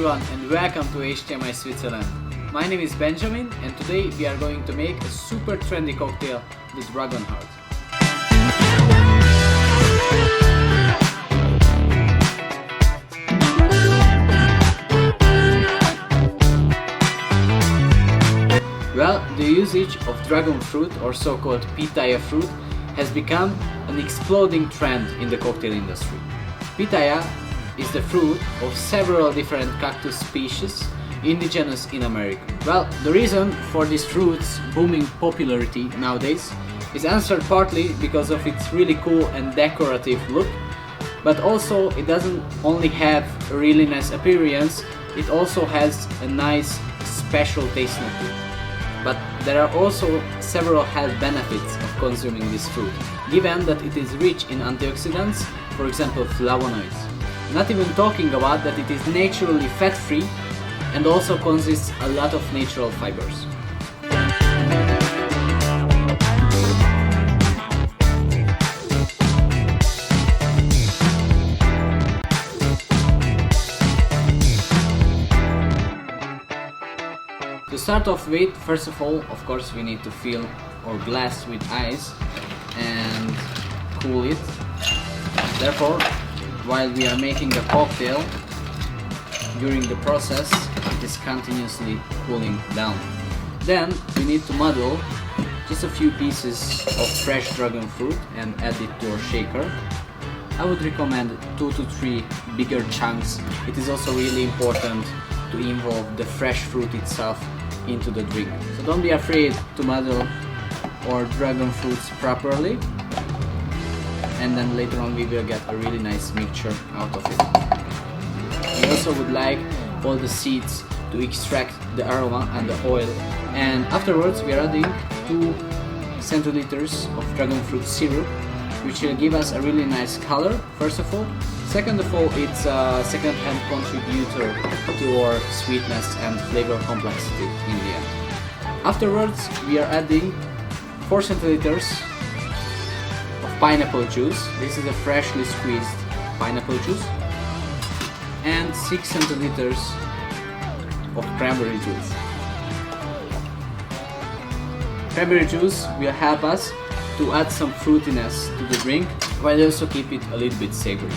everyone and welcome to HTMi Switzerland. My name is Benjamin and today we are going to make a super trendy cocktail with dragon heart. Well, the usage of dragon fruit or so-called pitaya fruit has become an exploding trend in the cocktail industry. Pitaya is the fruit of several different cactus species indigenous in America. Well, the reason for this fruit's booming popularity nowadays is answered partly because of its really cool and decorative look, but also it doesn't only have a really nice appearance, it also has a nice special taste note to it. But there are also several health benefits of consuming this fruit, given that it is rich in antioxidants, for example flavonoids. Not even talking about that it is naturally fat-free and also consists a lot of natural fibers. To start off with, first of all, of course, we need to fill our glass with ice and cool it. Therefore, while we are making the cocktail, during the process it is continuously cooling down. Then we need to muddle just a few pieces of fresh dragon fruit and add it to our shaker. I would recommend 2 to 3 bigger chunks. It is also really important to involve the fresh fruit itself into the drink. So don't be afraid to muddle our dragon fruits properly, and then later on we will get a really nice mixture out of it. We also would like all the seeds to extract the aroma and the oil, and afterwards we are adding 2 centiliters of dragon fruit syrup, which will give us a really nice color, first of all. Second of all, it's a second-hand contributor to our sweetness and flavor complexity in the end. Afterwards we are adding 4 centiliters pineapple juice. This is a freshly squeezed pineapple juice, and 6 centiliters of cranberry juice. Cranberry juice will help us to add some fruitiness to the drink while also keep it a little bit savory.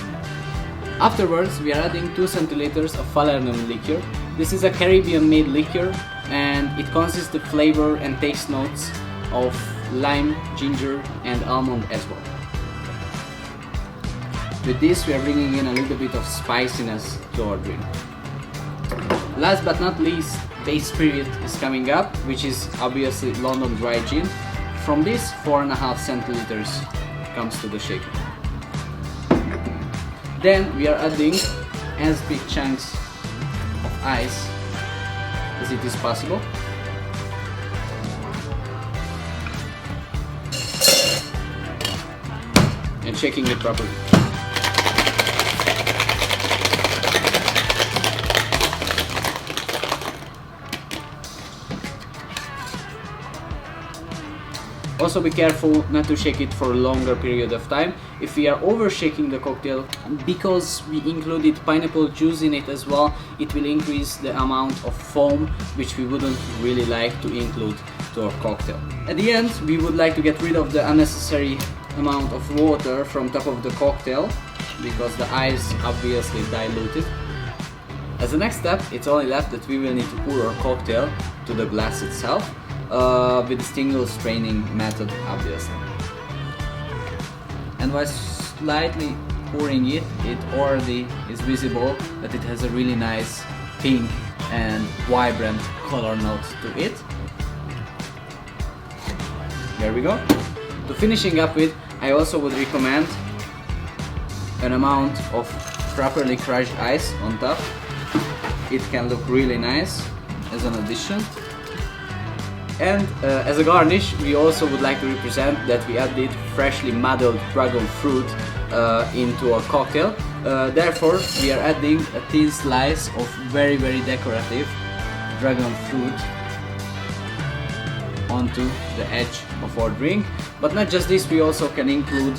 Afterwards we are adding 2 centiliters of FALERNUM liqueur. This is a Caribbean made liqueur and it consists of flavor and taste notes of lime, ginger and almond as well. With this we are bringing in a little bit of spiciness to our drink. Last but not least, base spirit is coming up, which is obviously London dry gin. From this 4.5 centiliters comes to the shaker. Then we are adding as big chunks of ice as it is possible. And shaking it properly. Also be careful not to shake it for a longer period of time. If we are over shaking the cocktail, because we included pineapple juice in it as well, it will increase the amount of foam which we wouldn't really like to include to our cocktail. At the end we would like to get rid of the unnecessary amount of water from top of the cocktail because the ice obviously diluted. As the next step, it's only left that we will need to pour our cocktail to the glass itself with the single straining method obviously. And while slightly pouring it, it already is visible that it has a really nice pink and vibrant color note to it. There we go. To finishing up with, I also would recommend an amount of properly crushed ice on top. It can look really nice as an addition. And as a garnish, we also would like to represent that we added freshly muddled dragon fruit into our cocktail. Therefore, we are adding a thin slice of very decorative dragon fruit onto the edge of our drink. But not just this, we also can include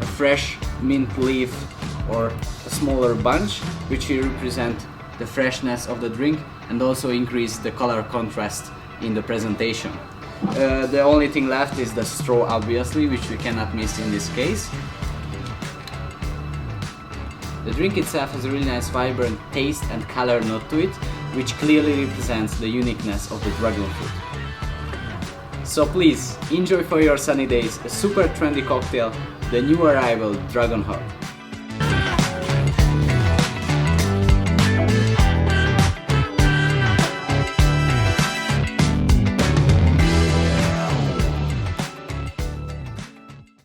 a fresh mint leaf or a smaller bunch, which will represent the freshness of the drink and also increase the color contrast in the presentation. The only thing left is the straw, obviously, which we cannot miss in this case. The drink itself has a really nice vibrant taste and color note to it, which clearly represents the uniqueness of the dragon fruit. So please, enjoy for your sunny days a super trendy cocktail, the new arrival Dragon Hot.